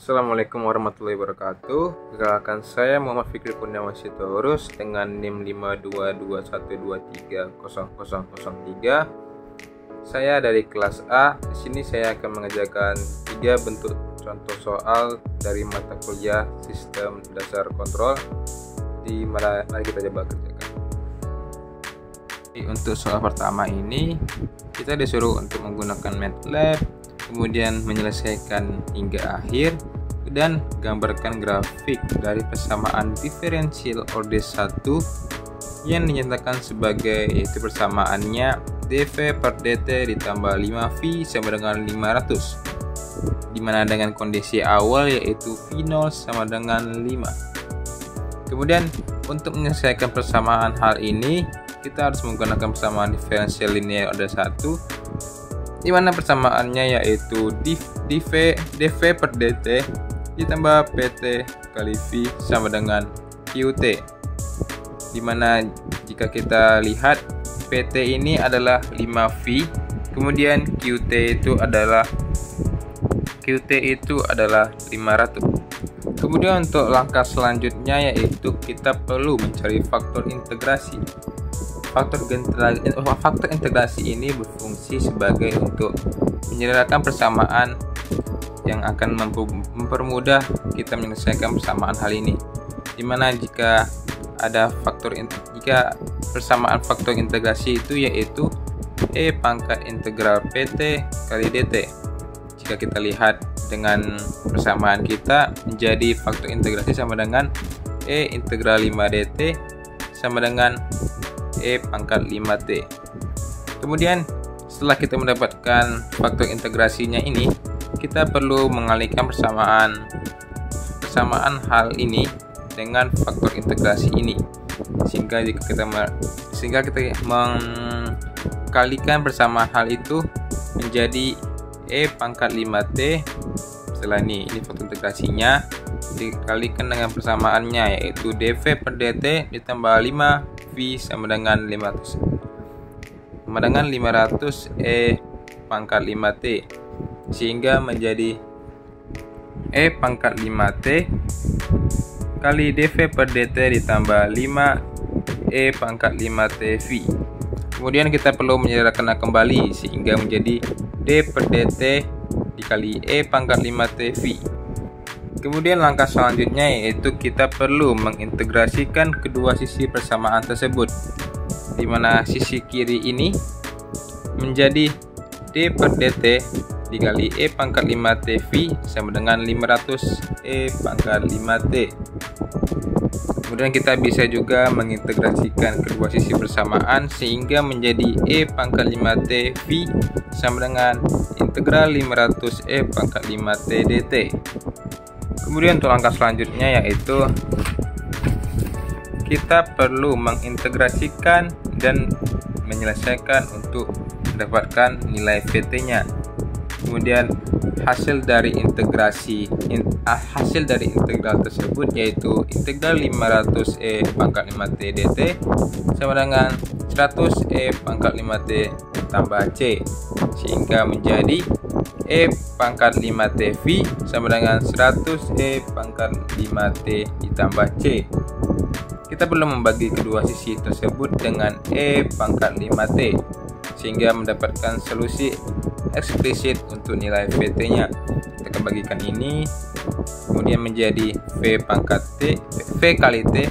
Assalamualaikum warahmatullahi wabarakatuh. Perkenalkan, saya Muhammad Fikri Kurniawan Sitorus dengan NIM 52221230003. Saya dari kelas A. Di sini saya akan mengerjakan 3 bentuk contoh soal dari mata kuliah Sistem Dasar Kontrol. Mari kita coba kerjakan. Untuk soal pertama ini kita disuruh untuk menggunakan MATLAB, kemudian menyelesaikan hingga akhir dan gambarkan grafik dari persamaan diferensial order 1 yang dinyatakan sebagai, yaitu persamaannya dV per dt ditambah 5V sama dengan 500, dimana dengan kondisi awal yaitu V0 sama dengan 5. Kemudian untuk menyelesaikan persamaan hal ini kita harus menggunakan persamaan diferensial linear order 1, di mana persamaannya yaitu dV per dt ditambah pt kali v sama dengan qt, dimana jika kita lihat pt ini adalah 5v, kemudian qt itu adalah 500. Kemudian untuk langkah selanjutnya yaitu kita perlu mencari faktor integrasi. Faktor integrasi ini berfungsi sebagai untuk menyederhanakan persamaan yang akan mempermudah kita menyelesaikan persamaan hal ini. Dimana jika persamaan faktor integrasi itu yaitu e pangkat integral pt kali dt. Jika kita lihat dengan persamaan kita menjadi faktor integrasi sama dengan e integral 5 dt sama dengan e pangkat 5t. Kemudian setelah kita mendapatkan faktor integrasinya ini, kita perlu mengalihkan persamaan hal ini dengan faktor integrasi ini, sehingga kita mengkalikan persamaan hal itu menjadi e pangkat 5t. Setelah ini faktor integrasinya dikalikan dengan persamaannya yaitu dv per dt ditambah 5v sama dengan 500 e pangkat 5t, sehingga menjadi e pangkat 5t kali dv per dt ditambah 5 e pangkat 5t v. Kemudian kita perlu menyederhanakan kembali sehingga menjadi d per dt dikali e pangkat 5t v. Kemudian langkah selanjutnya yaitu kita perlu mengintegrasikan kedua sisi persamaan tersebut, di mana sisi kiri ini menjadi d per dt dikali e pangkat 5t v sama dengan 500 e pangkat 5t. Kemudian kita bisa juga mengintegrasikan kedua sisi persamaan sehingga menjadi e pangkat 5t v sama dengan integral 500 e pangkat 5t dt. Kemudian untuk langkah selanjutnya yaitu kita perlu mengintegrasikan dan menyelesaikan untuk mendapatkan nilai pt-nya. Kemudian hasil dari integral tersebut yaitu integral 500 e pangkat 5t dt sama dengan 100 e pangkat 5t tambah c, sehingga menjadi e pangkat 5t v sama dengan 100 e pangkat 5t ditambah c. Kita perlu membagi kedua sisi tersebut dengan e pangkat 5t sehingga mendapatkan solusi eksplisit untuk nilai pt-nya. Kita akan bagikan ini, kemudian menjadi v kali t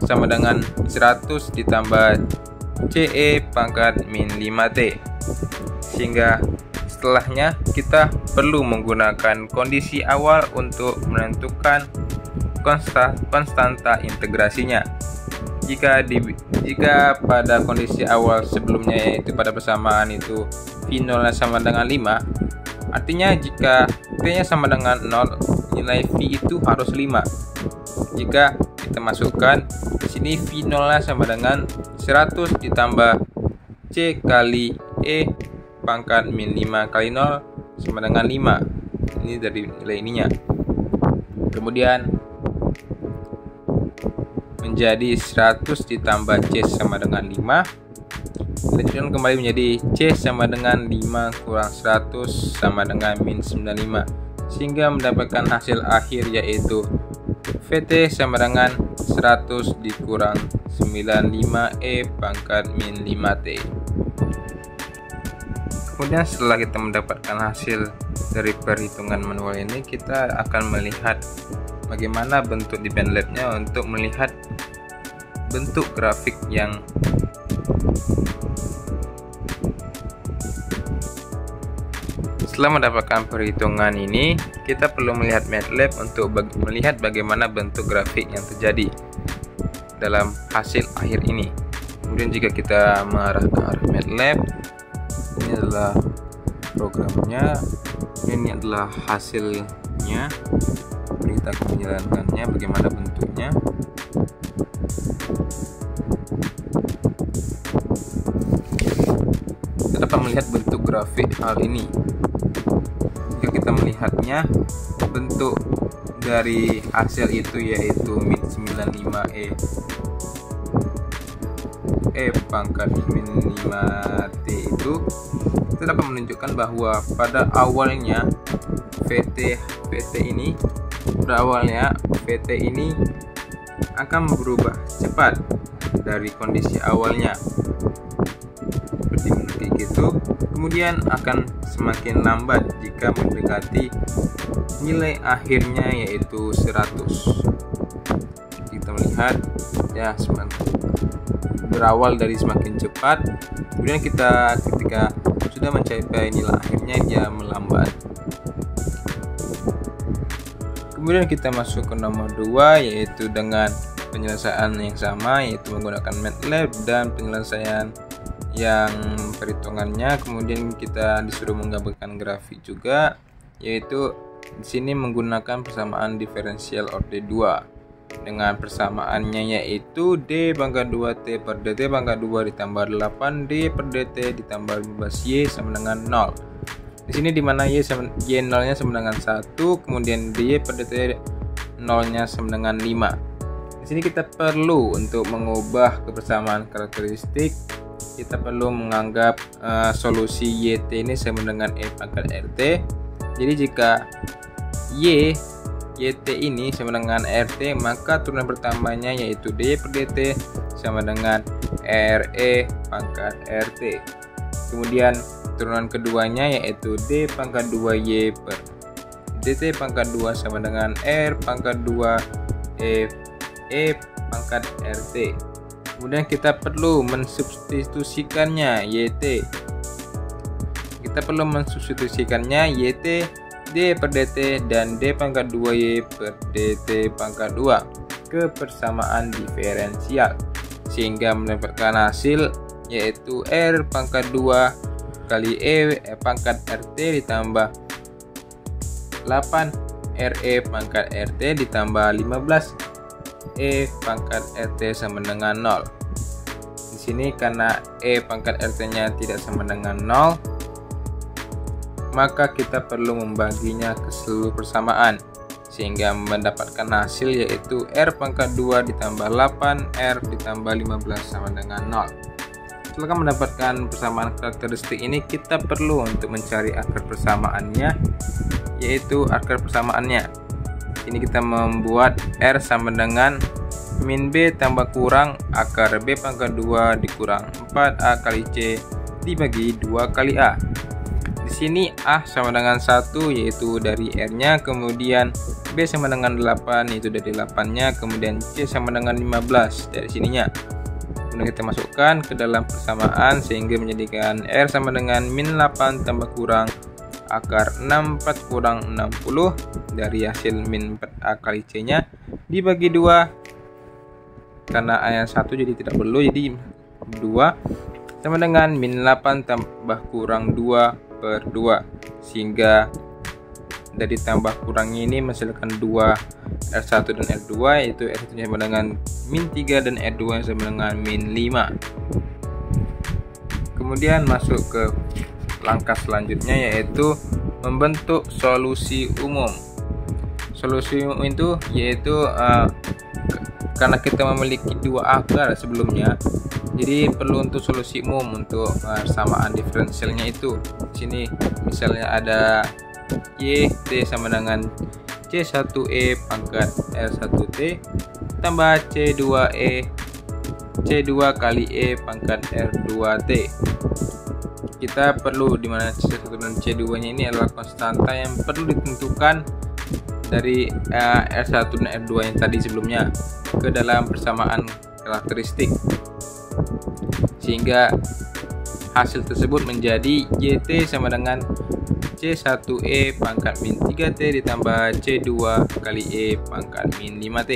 sama dengan 100 ditambah ce pangkat min 5t, sehingga setelahnya kita perlu menggunakan kondisi awal untuk menentukan konstanta integrasinya. Jika pada kondisi awal sebelumnya yaitu pada persamaan itu V0 sama dengan 5, artinya jika T-nya sama dengan 0, nilai V itu harus 5. Jika kita masukkan di sini V0 sama dengan 100 ditambah C kali E pangkat min 5 kali 0 sama dengan 5. Ini dari nilai ininya. Kemudian menjadi 100 ditambah C sama dengan 5. Lanjutkan kembali menjadi C sama dengan 5 kurang 100 sama dengan min 95, sehingga mendapatkan hasil akhir yaitu VT sama dengan 100 dikurang 95E pangkat min 5T. Kemudian setelah kita mendapatkan hasil dari perhitungan manual ini, kita akan melihat bagaimana bentuk di MATLAB-nya untuk melihat bentuk grafik yang setelah mendapatkan perhitungan ini, kita perlu melihat MATLAB untuk melihat bagaimana bentuk grafik yang terjadi dalam hasil akhir ini. Kemudian jika kita mengarah ke arah MATLAB, ini adalah programnya, ini adalah hasilnya. Kita akan menjalankannya bagaimana bentuknya. Kita dapat melihat bentuk grafik hal ini. Jika kita melihatnya, bentuk dari hasil itu yaitu min 95E pangkat min 5T itu dapat menunjukkan bahwa pada awalnya VT ini akan berubah cepat dari kondisi awalnya seperti itu, kemudian akan semakin lambat jika mendekati nilai akhirnya yaitu 100. Kita melihat ya berawal dari semakin cepat, kemudian ketika sudah mencapai nilai akhirnya dia melambat. Kemudian kita masuk ke nomor 2, yaitu dengan penyelesaian yang sama, yaitu menggunakan MATLAB dan penyelesaian yang perhitungannya. Kemudian kita disuruh menggabungkan grafik juga, yaitu di sini menggunakan persamaan diferensial order 2 dengan persamaannya yaitu D pangkat 2T per DT pangkat 2 ditambah 8D per DT ditambah 15Y sama dengan 0. Di sini dimana Y 0-nya sama dengan 1, kemudian D per DT 0-nya sama dengan 5. Di sini kita perlu untuk mengubah kebersamaan karakteristik, kita perlu menganggap solusi YT ini sama dengan E pangkat RT. Jadi jika YT ini sama dengan RT, maka turunan pertamanya yaitu D per DT sama dengan RE pangkat RT. Kemudian turunan keduanya yaitu D pangkat 2Y per DT pangkat 2 sama dengan R pangkat 2 E pangkat RT. Kemudian kita perlu mensubstitusikannya YT. Kita perlu mensubstitusikannya YT D per DT dan D pangkat 2Y per DT pangkat 2 ke persamaan diferensial, sehingga mendapatkan hasil yaitu R pangkat 2 kali E pangkat RT ditambah 8 RE pangkat RT ditambah 15 E pangkat RT sama dengan 0. Di sini karena E pangkat RT-nya tidak sama dengan 0, maka kita perlu membaginya ke seluruh persamaan sehingga mendapatkan hasil yaitu R pangkat 2 ditambah 8 R ditambah 15 sama dengan 0. Setelah mendapatkan persamaan karakteristik ini, kita perlu untuk mencari akar persamaannya, yaitu akar persamaannya. Ini kita membuat R sama dengan min B tambah kurang akar B pangkat 2 dikurang 4A kali C dibagi 2 kali A. Di sini A sama dengan 1 yaitu dari R-nya, kemudian B sama dengan 8 yaitu dari 8-nya, kemudian C sama dengan 15 dari sininya. Kemudian kita masukkan ke dalam persamaan sehingga menjadikan R sama dengan min 8 tambah kurang akar 64 kurang 60 dari hasil min 4A kali C-nya dibagi 2. Karena A yang 1 jadi tidak perlu, jadi 2 sama dengan min 8 tambah kurang 2 per 2, sehingga dari tambah kurangnya ini menghasilkan 2 R1 dan R2, yaitu R1 sama dengan min 3 dan R2 sama dengan min 5. Kemudian masuk ke langkah selanjutnya yaitu membentuk solusi umum. Solusi umum itu yaitu karena kita memiliki dua akar sebelumnya, jadi perlu untuk solusi umum untuk persamaan diferensialnya itu. Di sini misalnya ada YT sama dengan C1E pangkat R1T tambah C2 kali E pangkat R2T. Kita perlu, dimana C1 dan C2 nya ini adalah konstanta yang perlu ditentukan dari R1 dan R2 yang tadi sebelumnya ke dalam persamaan karakteristik, sehingga hasil tersebut menjadi YT sama dengan C1E pangkat min 3T ditambah C2 kali E pangkat min 5T.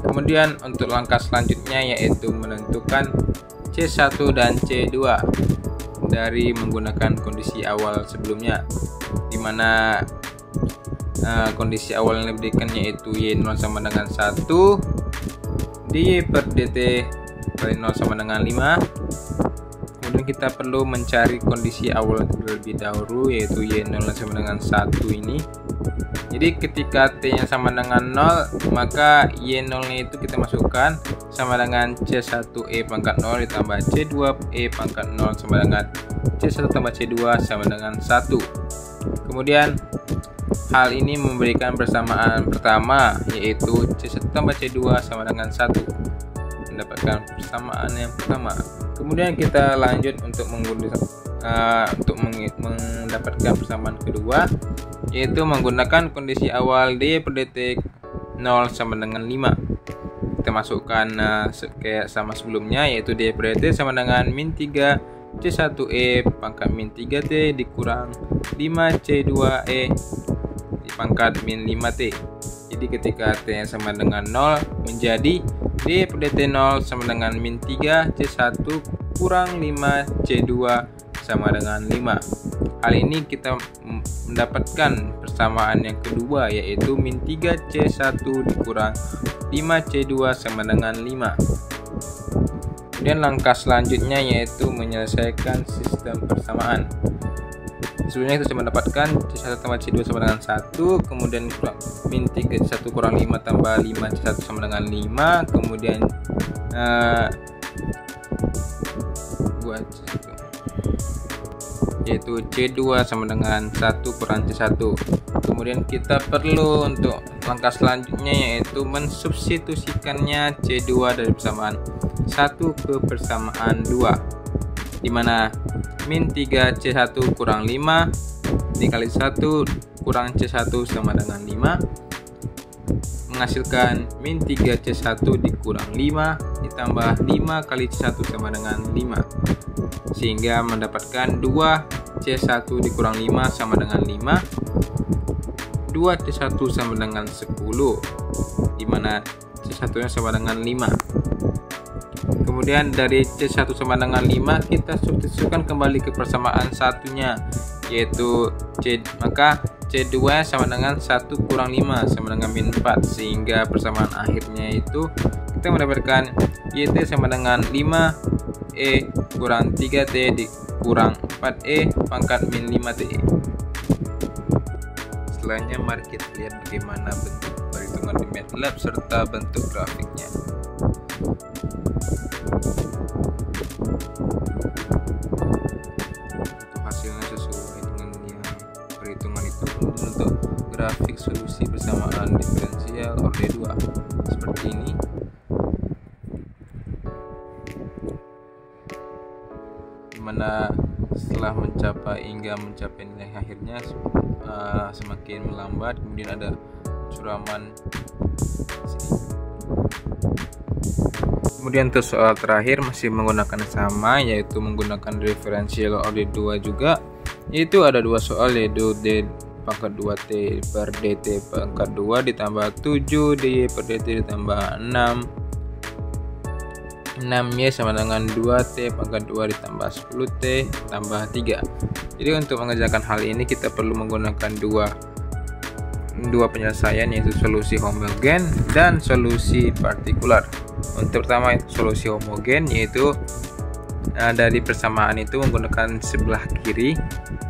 Kemudian untuk langkah selanjutnya yaitu menentukan C1 dan C2 dari menggunakan kondisi awal sebelumnya, dimana kondisi awal yang diberikan yaitu Y0 sama dengan 1, dy per dt kali 0 sama dengan 5. Kemudian kita perlu mencari kondisi awal terlebih dahulu, yaitu Y0 sama dengan 1 ini. Jadi ketika T nya sama dengan 0, maka Y0 nya itu kita masukkan sama dengan C1E pangkat 0 ditambah C2E pangkat 0 sama dengan C1 tambah C2 sama dengan 1. Kemudian hal ini memberikan persamaan pertama, yaitu C1 tambah C2 sama dengan 1, mendapatkan persamaan yang pertama. Kemudian kita lanjut untuk mendapatkan persamaan kedua, yaitu menggunakan kondisi awal dy per dt 0 sama dengan 5. Kita masukkan kayak sama sebelumnya, yaitu dy per dt sama dengan min 3 C1E pangkat min 3T dikurang 5 C2E pangkat min 5T. Jadi ketika T yang sama dengan 0 menjadi D per dt 0 sama dengan min 3 C1 kurang 5 C2 sama dengan 5. Hal ini kita mendapatkan persamaan yang kedua, yaitu min 3 C1 dikurang 5 C2 sama dengan 5. Kemudian langkah selanjutnya yaitu menyelesaikan sistem persamaan. Sebelumnya kita sudah mendapatkan C1 tambah C2 sama dengan 1, kemudian min 3 C1 kurang 5 tambah 5 C1 sama dengan 5, kemudian buat yaitu C2 sama dengan 1 kurang C1. Kemudian kita perlu untuk langkah selanjutnya yaitu mensubstitusikannya C2 dari persamaan 1 ke persamaan 2, dimana min 3 C1 kurang 5 dikali 1 kurang C1 sama dengan 5 menghasilkan min 3 C1 dikurang 5 ditambah 5 kali C1 sama dengan 5, sehingga mendapatkan 2 C1 dikurang 5 sama dengan 5, 2 C1 sama dengan 10, dimana C1 nya sama dengan 5. Kemudian dari C1 sama dengan 5 kita substitusikan kembali ke persamaan satunya, yaitu maka C2 sama dengan 1 kurang 5 sama dengan min 4, sehingga persamaan akhirnya itu kita mendapatkan YT sama dengan 5E kurang 3T dikurang 4E pangkat min 5T. Setelahnya mari kita lihat bagaimana bentuk perhitungan di MATLAB serta bentuk grafiknya. Untuk hasilnya sesuai dengan yang perhitungan itu. Untuk grafik solusi persamaan diferensial order 2 seperti ini. Dimana setelah mencapai nilai akhirnya semakin melambat, kemudian ada suraman sini. Kemudian untuk soal terakhir masih menggunakan sama, yaitu menggunakan diferensial order 2 juga, yaitu ada dua soal, yaitu D pangkat 2T per DT pangkat 2 ditambah 7 dy per dt ditambah 6y sama dengan 2T pangkat 2 ditambah 10T tambah 3. Jadi untuk mengerjakan hal ini kita perlu menggunakan dua penyelesaian, yaitu solusi homogen dan solusi partikular. Untuk pertama itu solusi homogen, yaitu dari persamaan itu menggunakan sebelah kiri,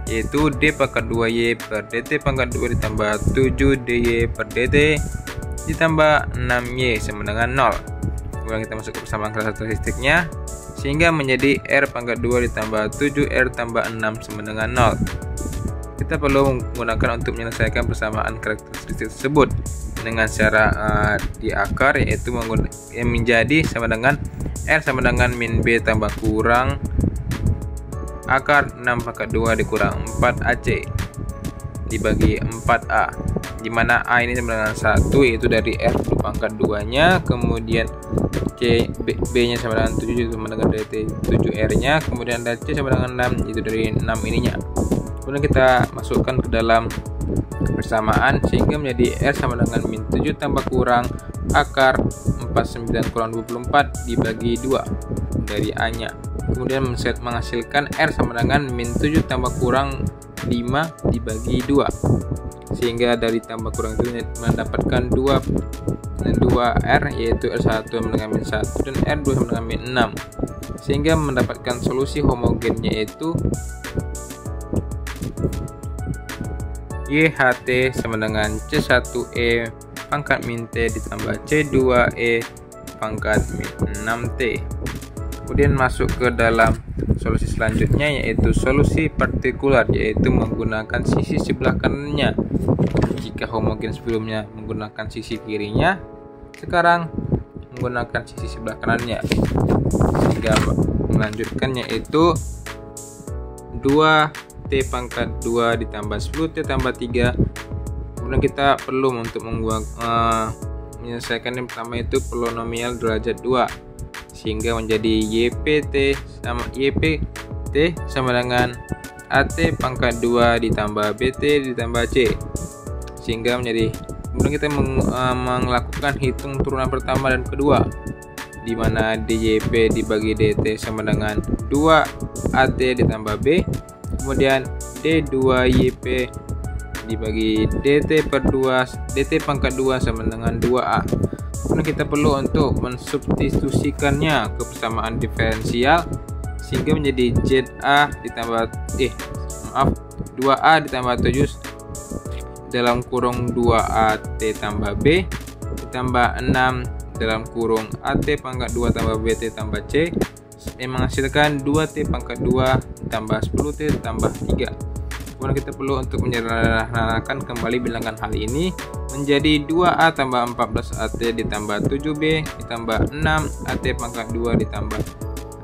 yaitu D pangkat 2y per dt pangkat 2 ditambah 7 dy per dt ditambah 6y sama dengan 0. Kemudian kita masuk ke persamaan karakteristiknya, sehingga menjadi R pangkat 2 ditambah 7R tambah 6 sama dengan 0. Kita perlu menggunakan untuk menyelesaikan persamaan karakteristik tersebut dengan cara di akar, yaitu yang menjadi sama dengan R sama dengan min B tambah kurang akar 6 pangkat 2 dikurang 4AC dibagi 4A, dimana A ini sama dengan 1, yaitu dari R pangkat 2 nya, kemudian B nya sama dengan 7 sama dengan DT 7R nya, kemudian ada C sama dengan 6, itu dari 6 ininya. Kemudian kita masukkan ke dalam persamaan sehingga menjadi R sama dengan min 7 tambah kurang akar 49 kurang 24 dibagi 2 dari A nya. Kemudian menghasilkan R sama dengan min 7 tambah kurang 5 dibagi 2, sehingga dari tambah kurang itu mendapatkan 2R, yaitu R1 sama dengan min 1 dan R2 sama dengan min 6, sehingga mendapatkan solusi homogennya yaitu YHT sama dengan C1E pangkat min T ditambah C2E pangkat min 6T. Kemudian masuk ke dalam solusi selanjutnya, yaitu solusi partikular, yaitu menggunakan sisi sebelah kanannya. Jika homogen sebelumnya menggunakan sisi kirinya, sekarang menggunakan sisi sebelah kanannya, sehingga melanjutkannya yaitu 2T pangkat 2 ditambah 10T tambah 3. Kemudian kita perlu untuk menyelesaikan yang pertama itu polinomial derajat 2, sehingga menjadi YPT sama dengan AT pangkat 2 ditambah BT ditambah C, sehingga menjadi, kemudian kita melakukan hitung turunan pertama dan kedua, di mana DYP dibagi DT sama dengan 2AT ditambah B, kemudian D2YP dibagi DT per 2 DT pangkat 2 sama dengan 2A. Kemudian kita perlu untuk mensubstitusikannya ke persamaan diferensial, sehingga menjadi ZA ditambah 2A ditambah 7 dalam kurung 2AT tambah B ditambah 6 dalam kurung AT pangkat 2 tambah BT tambah C, yang menghasilkan 2T pangkat 2 tambah 10T tambah 3. Kemudian kita perlu untuk menyederhanakan kembali bilangan hal ini menjadi 2A tambah 14AT ditambah 7B ditambah 6AT pangkat 2 ditambah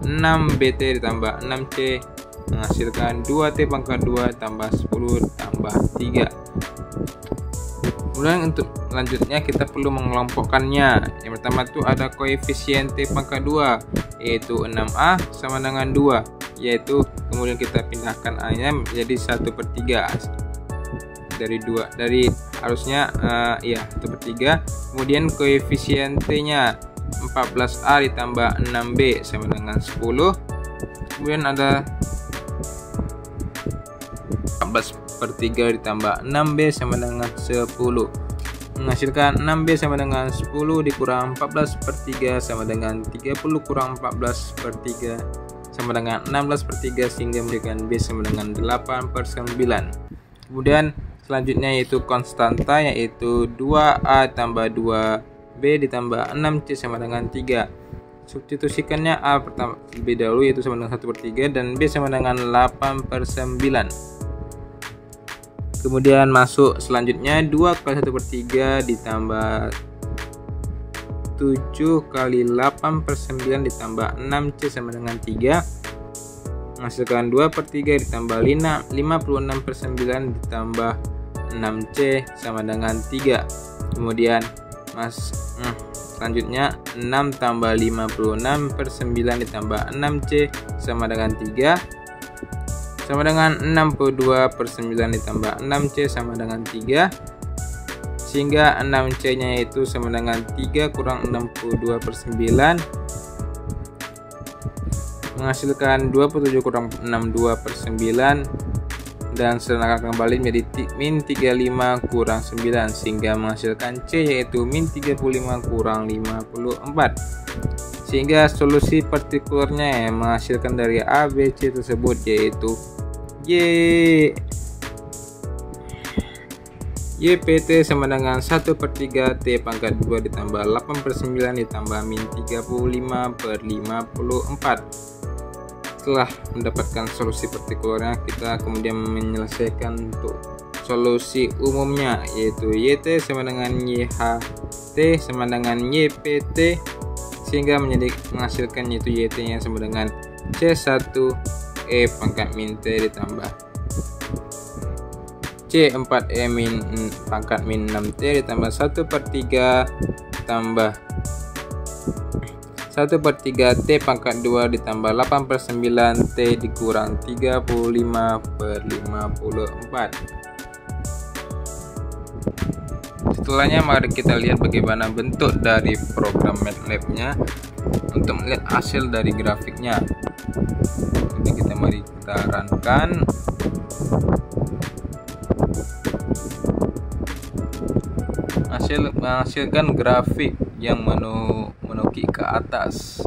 6BT ditambah 6C, menghasilkan 2T pangkat 2 tambah 10 tambah 3. Kemudian untuk selanjutnya kita perlu mengelompokkannya. Yang pertama itu ada koefisien T pangkat 2, yaitu 6A sama dengan 2, yaitu kemudian kita pindahkan A nya menjadi 1/3 dari harusnya 1/3. Kemudian koefisien T nya 14A ditambah 6B sama dengan 10. Kemudian ada 14/3 ditambah 6B sama dengan 10, menghasilkan 6B sama dengan 10 dikurang 14/3 sama dengan 30 kurang 14/3 sama dengan 16/3, sehingga memberikan B sama dengan 8/9. Kemudian selanjutnya yaitu konstanta, yaitu 2A tambah 2B ditambah 6C sama dengan 3. Substitusikannya A pertama lebih dahulu, yaitu sama dengan 1/3 dan B sama dengan 8/9. Kemudian masuk selanjutnya 2 kali 1/3 ditambah 7 kali 8/9 ditambah 6C sama dengan 3, menghasilkan 2/3 ditambah 56/9 ditambah 6C sama dengan 3. Kemudian selanjutnya 6 tambah 56/9 ditambah 6C sama dengan 3 sama dengan 62/9 ditambah 6C sama dengan 3, sehingga 6C nya yaitu sama dengan 3 kurang 62/9, menghasilkan 27 kurang 62/9, dan serangkan kembali menjadi min 35 kurang 9, sehingga menghasilkan C yaitu min 35 kurang 54, sehingga solusi partikularnya yang menghasilkan dari A, B, C tersebut yaitu YPT sama dengan 1/3 T pangkat 2 ditambah 8/9 ditambah min 35/54 Setelah mendapatkan solusi partikularnya, kita kemudian menyelesaikan untuk solusi umumnya, yaitu YT sama dengan YHT sama dengan YPT, sehingga menghasilkan yaitu YT yang sama dengan C1 E pangkat min T ditambah C4 E pangkat min 6T ditambah 1/3 tambah 1/3 T pangkat 2 ditambah 8/9 T dikurang 35/54. Setelahnya mari kita lihat bagaimana bentuk dari program MATLAB-nya untuk melihat hasil dari grafiknya. Jadi mari kita runkan. Menghasilkan grafik yang menukik ke atas.